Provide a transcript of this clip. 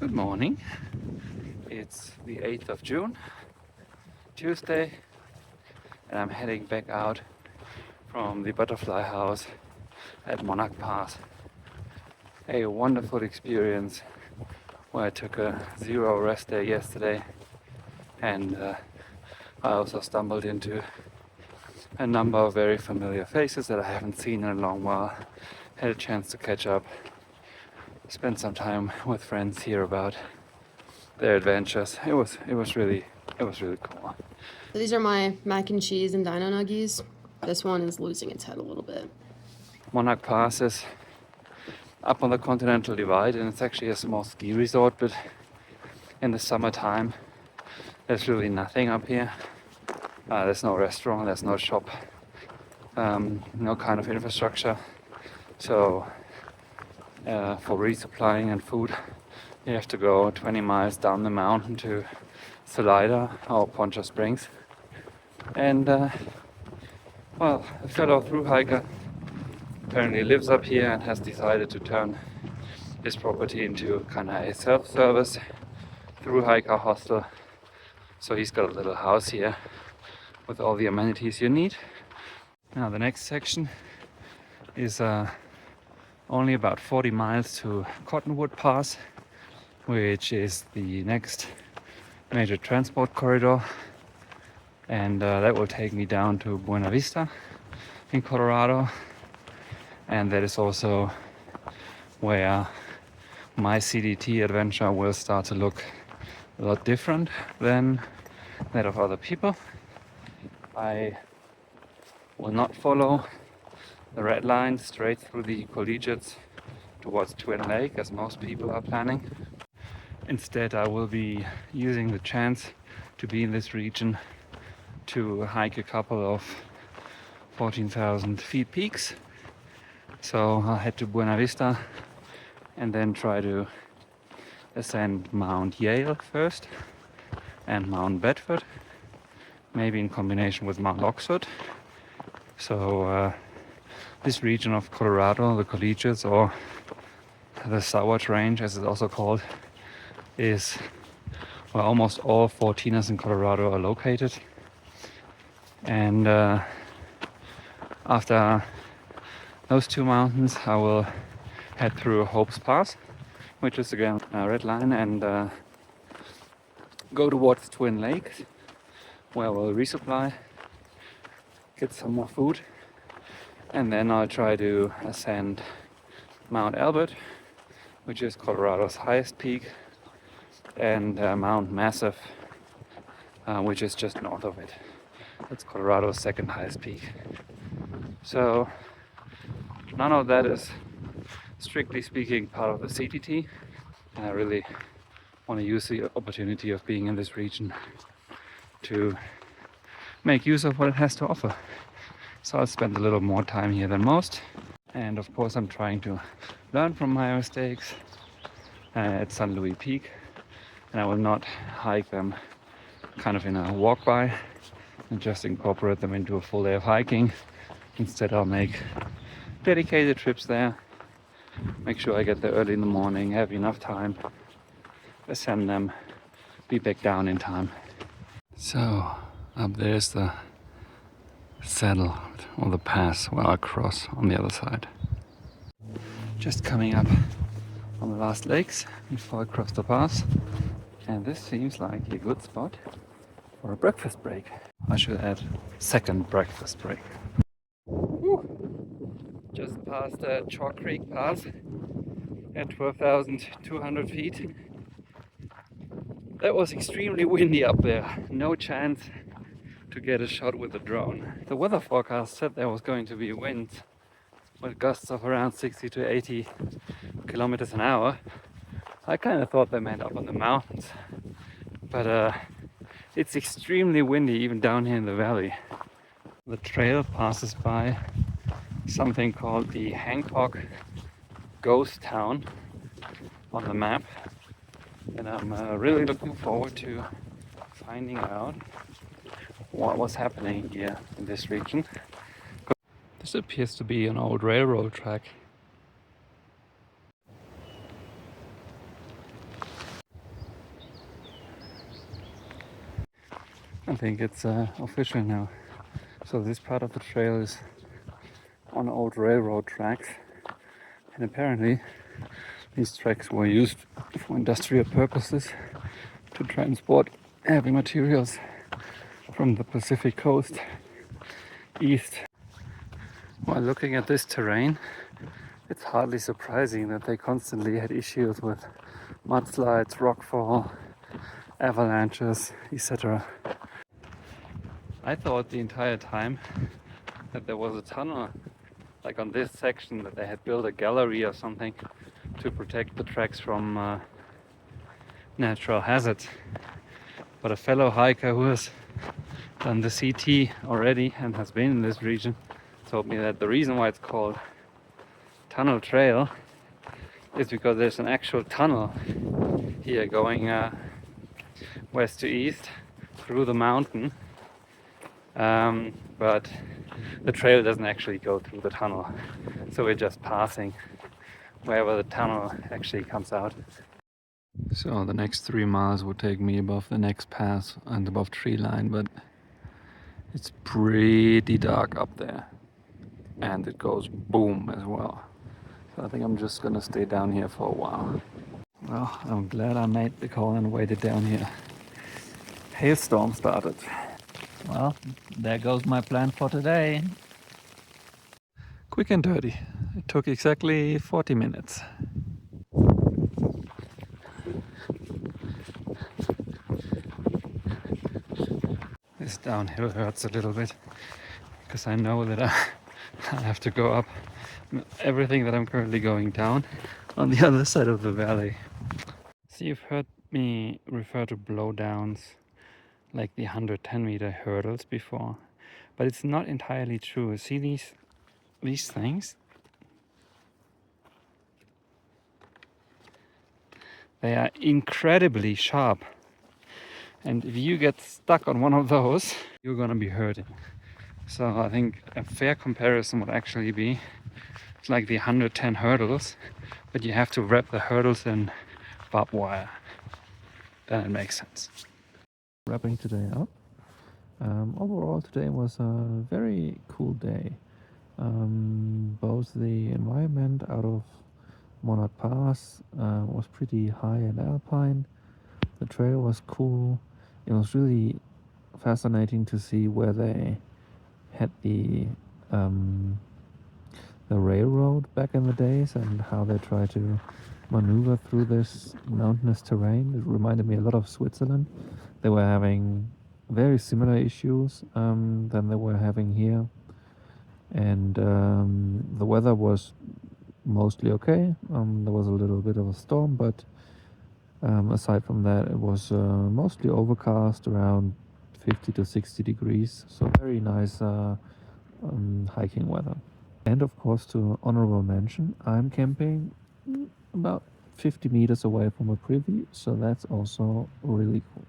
Good morning. It's the 8th of June, Tuesday, and I'm heading back out from the butterfly house at Monarch Pass. A wonderful experience where I took a zero rest day yesterday, and I also stumbled into a number of very familiar faces that I haven't seen in a long while. Had a chance to catch up, spend some time with friends here about their adventures. It was really cool. So these are my mac and cheese and dino nuggies. This one is losing its head a little bit. Monarch Pass is up on the Continental Divide, and it's actually a small ski resort, but in the summertime there's really nothing up here. There's no restaurant, there's no shop, no kind of infrastructure. So for resupplying and food, you have to go 20 miles down the mountain to Salida or Poncha Springs. And well, a fellow thru hiker apparently lives up here and has decided to turn his property into kind of a self-service thru hiker hostel. So he's got a little house here with all the amenities you need. Now the next section is only about 40 miles to Cottonwood Pass, which is the next major transport corridor, and that will take me down to Buena Vista in Colorado, and that is also where my CDT adventure will start to look a lot different than that of other people. I will not follow the red line straight through the collegiates towards Twin Lake as most people are planning. Instead, I will be using the chance to be in this region to hike a couple of 14,000 feet peaks. So I'll head to Buena Vista and then try to ascend Mount Yale first and Mount Bedford, maybe in combination with Mount Oxford. So this region of Colorado, the collegiates, or the Sawatch Range as it's also called, is where almost all 14ers in Colorado are located. And after those two mountains, I will head through Hope's Pass, which is again a red line, and go towards Twin Lakes, where we'll resupply, get some more food, and then I'll try to ascend Mount Albert, which is Colorado's highest peak, and Mount Massive, which is just north of it. It's Colorado's second highest peak. So none of that is, strictly speaking, part of the CDT, and I really want to use the opportunity of being in this region to make use of what it has to offer. So I'll spend a little more time here than most, and of course I'm trying to learn from my mistakes at San Luis Peak, and I will not hike them kind of in a walk by and just incorporate them into a full day of hiking. Instead, I'll make dedicated trips there, make sure I get there early in the morning, have enough time, ascend them, be back down in time. So up there's the saddle or the pass where I'll cross on the other side. Just coming up on the last lakes before I cross the pass, and this seems like a good spot for a breakfast break. I should add second breakfast break. Just past Chalk Creek Pass at 12,200 feet. That was extremely windy up there. No chance to get a shot with the drone. The weather forecast said there was going to be winds with gusts of around 60 to 80 kilometers an hour. I kind of thought they meant up on the mountains, but it's extremely windy even down here in the valley. The trail passes by something called the Hancock Ghost Town on the map, and I'm really looking forward to finding out what was happening here in this region. This appears to be an old railroad track. I think it's official now. So this part of the trail is on old railroad tracks, and apparently these tracks were used for industrial purposes to transport heavy materials from the Pacific coast east. While looking at this terrain, it's hardly surprising that they constantly had issues with mudslides, rockfall, avalanches, etc. I thought the entire time that there was a tunnel, like on this section, that they had built a gallery or something to protect the tracks from natural hazards. But a fellow hiker who has done the CT already and has been in this region told me that the reason why it's called Tunnel Trail is because there's an actual tunnel here going west to east through the mountain, but the trail doesn't actually go through the tunnel, so we're just passing wherever the tunnel actually comes out. So the next 3 miles would take me above the next pass and above tree line, but it's pretty dark up there, and it goes boom as well. So I think I'm just gonna stay down here for a while. Well, I'm glad I made the call and waited down here. Hailstorm started. Well, there goes my plan for today. Quick and dirty. It took exactly 40 minutes. This downhill hurts a little bit because I know that I have to go up everything that I'm currently going down on the other side of the valley. So you've heard me refer to blowdowns like the 110-meter hurdles before, but it's not entirely true. See these things? They are incredibly sharp, and if you get stuck on one of those, you're gonna be hurting. So I think a fair comparison would actually be like the 110 hurdles, but you have to wrap the hurdles in barbed wire. Then it makes sense. Wrapping today up. Overall today was a very cool day. Both the environment out of Monarch Pass was pretty high and alpine. The trail was cool. It was really fascinating to see where they had the railroad back in the days and how they try to maneuver through this mountainous terrain. It reminded me a lot of Switzerland. They were having very similar issues than they were having here, and the weather was mostly okay. There was a little bit of a storm, but aside from that, it was mostly overcast, around 50 to 60 degrees, so very nice hiking weather. And of course, to honorable mention, I'm camping about 50 meters away from a privy, so that's also really cool.